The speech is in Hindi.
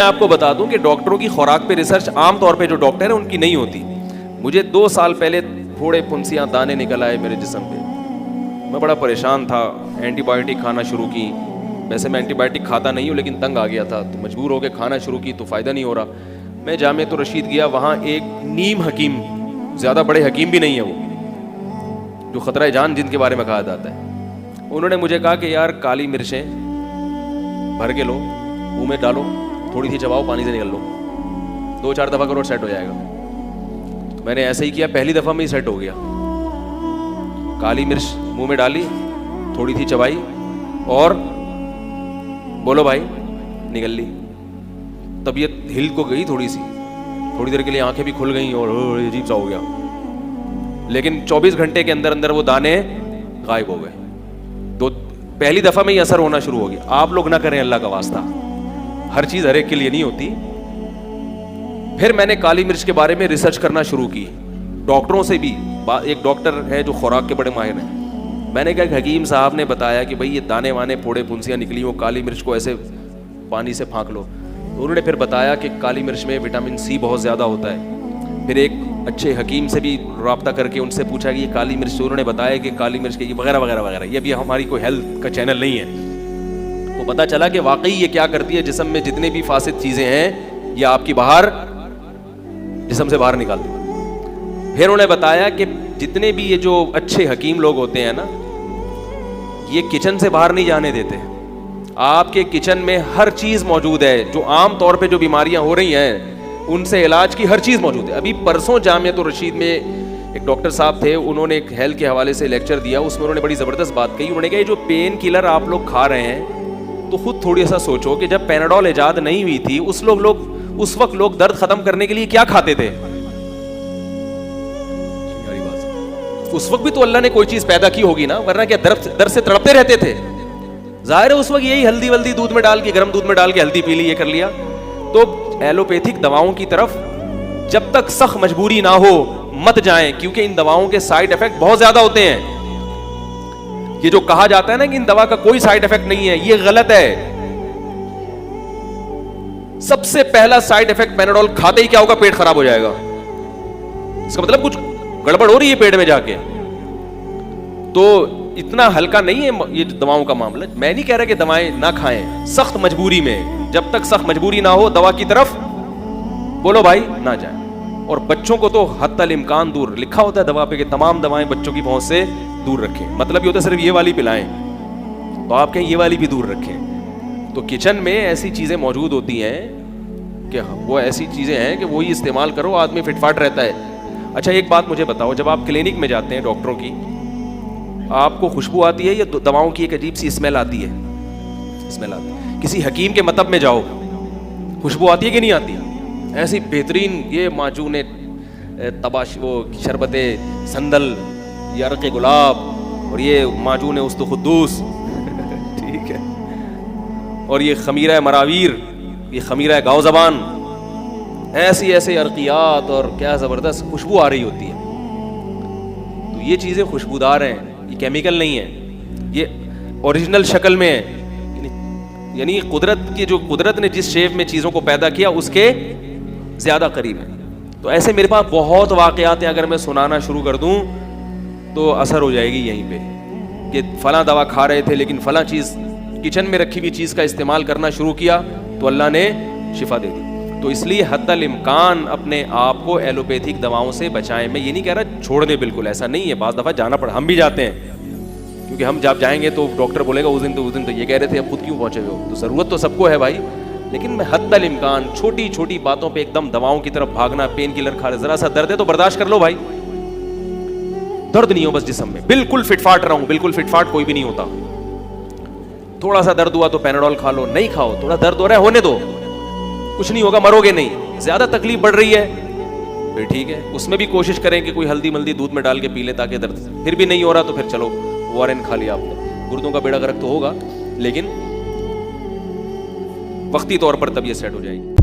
मैं आपको बता दूं कि डॉक्टरों की खुराक पे रिसर्च आमतौर पे जो डॉक्टर है उनकी नहीं होती। मुझे 2 साल पहले थोड़े फुंसियां दाने निकल आए मेरे जिस्म पे। मैं बड़ा परेशान था, एंटीबायोटिक खाना शुरू की। वैसे मैं एंटीबायोटिक खाता नहीं हूँ, लेकिन तंग आ गया था तो मजबूर होकर खाना शुरू की तो फ़ायदा नहीं हो रहा। मैं जामिया रशीद गया, वहाँ एक नीम हकीम, ज़्यादा बड़े हकीम भी नहीं है वो, जो ख़तरा जान जिनके बारे में कहा जाता है, उन्होंने मुझे कहा कि यार काली मिर्चें भर के लो, मुँह में डालो, थोड़ी सी चबाओ, पानी से निकल लो, 2-4 दफ़ा करो, सेट हो जाएगा। तो मैंने ऐसे ही किया, पहली दफ़ा में ही सेट हो गया। काली मिर्च मुंह में डाली, थोड़ी सी चबाई और बोलो भाई, निकल ली। तबीयत हिल को गई थोड़ी देर के लिए आंखें भी खुल गई और अजीब सा हो गया, लेकिन 24 घंटे के अंदर अंदर वो दाने गायब हो गए। तो पहली दफ़ा में ही असर होना शुरू हो गया। आप लोग ना करें, अल्लाह का वास्ता, हर चीज़ हर एक के लिए नहीं होती। फिर मैंने काली मिर्च के बारे में रिसर्च करना शुरू की, डॉक्टरों से भी। एक डॉक्टर है जो खुराक के बड़े माहिर हैं। मैंने कहा हकीम साहब ने बताया कि भाई ये दाने वाने फोड़े फुंसियाँ निकली हो, काली मिर्च को ऐसे पानी से फाँक लो। तो उन्होंने फिर बताया कि काली मिर्च में विटामिन सी बहुत ज़्यादा होता है। फिर एक अच्छे हकीम से भी रब्ता करके उनसे पूछा कि ये काली मिर्च, तो उन्होंने बताया कि काली मिर्च के ये वगैरह वगैरह वगैरह। ये भी हमारी कोई हेल्थ का चैनल नहीं है। तो पता चला कि वाकई ये क्या करती है, जिस्म में जितने भी फासिद चीज़ें हैं ये आपकी बाहर जिस्म से बाहर निकाल दी। फिर उन्होंने बताया कि जितने भी ये जो अच्छे हकीम लोग होते हैं ना, ये किचन से बाहर नहीं जाने देते। आपके किचन में हर चीज़ मौजूद है। जो आम तौर पे जो बीमारियां हो रही हैं उनसे इलाज की हर चीज़ मौजूद है। अभी परसों जामिया रशीद में एक डॉक्टर साहब थे, उन्होंने एक हेल्थ के हवाले से लेक्चर दिया। उसमें उन्होंने बड़ी ज़बरदस्त बात कही। उन्होंने कहा ये जो पेन किलर आप लोग खा रहे हैं, तो खुद थोड़ी सा सोचो कि जब पैनाडोल इजाद नहीं हुई थी उस वक्त लोग दर्द खत्म करने के लिए क्या खाते थे? उस वक्त भी तो अल्लाह ने कोई चीज पैदा की होगी ना, वरना क्या दर्द से तड़पते रहते थे? जाहिर है उस वक्त यही हल्दी वल्दी दूध में डाल के, गर्म दूध में डाल के हल्दी पी ली, ये कर लिया। तो एलोपैथिक दवाओं की तरफ जब तक सख्त मजबूरी ना हो मत जाएं, क्योंकि इन दवाओं के साइड इफेक्ट बहुत ज्यादा होते हैं। ये जो कहा जाता है ना कि इन दवा का कोई साइड इफेक्ट नहीं है, ये गलत है। सबसे पहला साइड इफेक्ट पैनाडोल खाते ही क्या होगा? पेट खराब हो जाएगा। इसका मतलब कुछ गड़बड़ हो रही है पेट में जाके। तो इतना हल्का नहीं है ये दवाओं का मामला। मैं नहीं कह रहा कि दवाएं ना खाएं, सख्त मजबूरी में, जब तक सख्त मजबूरी ना हो दवा की तरफ बोलो भाई ना जाए। और बच्चों को तो हत्तल इम्कान दूर, लिखा होता है दवा पे कि तमाम दवाएं बच्चों की पहुंच से दूर रखें। मतलब ये होता है सिर्फ ये वाली पिलाएं, तो आप कहें ये वाली भी दूर रखें। तो किचन में ऐसी चीजें मौजूद होती हैं कि वो ऐसी चीजें हैं कि वही इस्तेमाल करो, आदमी फिटफाट रहता है। अच्छा एक बात मुझे बताओ, जब आप क्लिनिक में जाते हैं डॉक्टरों की, आपको खुशबू आती है या दवाओं की एक अजीब सी स्मेल आती है? स्मेल आती है। किसी हकीम के मतब में जाओ, खुशबू आती है कि नहीं आती? ऐसी बेहतरीन ये माजून तबाश, वो शरबत संदल, ये अरक़ गुलाब, और ये माजून उस्त खुद्दूस ठीक है, और ये खमीरा मरावीर, ये खमीरा गाँव ज़बान, ऐसी ऐसे अर्कियात, और क्या ज़बरदस्त खुशबू आ रही होती है। तो ये चीज़ें खुशबूदार हैं, ये केमिकल नहीं है, ये ओरिजिनल शक्ल में है। यानी कुदरत ने जिस शेप में चीज़ों को पैदा किया उसके ज़्यादा करीब है। तो ऐसे मेरे पास बहुत वाक़यात हैं, अगर मैं सुनाना शुरू कर दूँ तो असर हो जाएगी यहीं पे कि फ़लाँ दवा खा रहे थे, लेकिन फ़लाँ चीज़ किचन में रखी हुई चीज़ का इस्तेमाल करना शुरू किया तो अल्लाह ने शिफा दे दी। तो इसलिए हद्दल इम्कान अपने आप को एलोपैथिक दवाओं से बचाएं। मैं ये नहीं कह रहा छोड़ दें, बिल्कुल ऐसा नहीं है। बाज़ दफ़ा जाना पड़ा, हम भी जाते हैं, क्योंकि हम जब जाएंगे तो डॉक्टर बोलेगा उस दिन तो ये कह रहे थे, अब खुद क्यों पहुँचे हो? तो ज़रूरत तो सबको है भाई, लेकिन मैं हद्दल इम्कान छोटी छोटी बातों पर एकदम दवाओं की तरफ भागना, पेन किलर खा रहे, ज़रा सा दर्द है तो बर्दाश्त कर लो भाई, दर्द नहीं हो बस जिस्म में, बिल्कुल फिटफाट रहा हूँ, बिल्कुल फिटफाट कोई भी नहीं होता। थोड़ा सा दर्द हुआ तो पैनाडोल खा लो, नहीं खाओ, थोड़ा दर्द हो रहा है होने दो, कुछ नहीं होगा, मरोगे नहीं। ज्यादा तकलीफ बढ़ रही है फिर ठीक है, उसमें भी कोशिश करें कि कोई हल्दी मल्दी दूध में डाल के पी ले ताकि दर्द, फिर भी नहीं हो रहा तो फिर चलो वारेन खा लिया आपने, गुर्दों का बेड़ा गर्क तो होगा, लेकिन वक्ती तौर पर तब ये सेट हो जाएगी।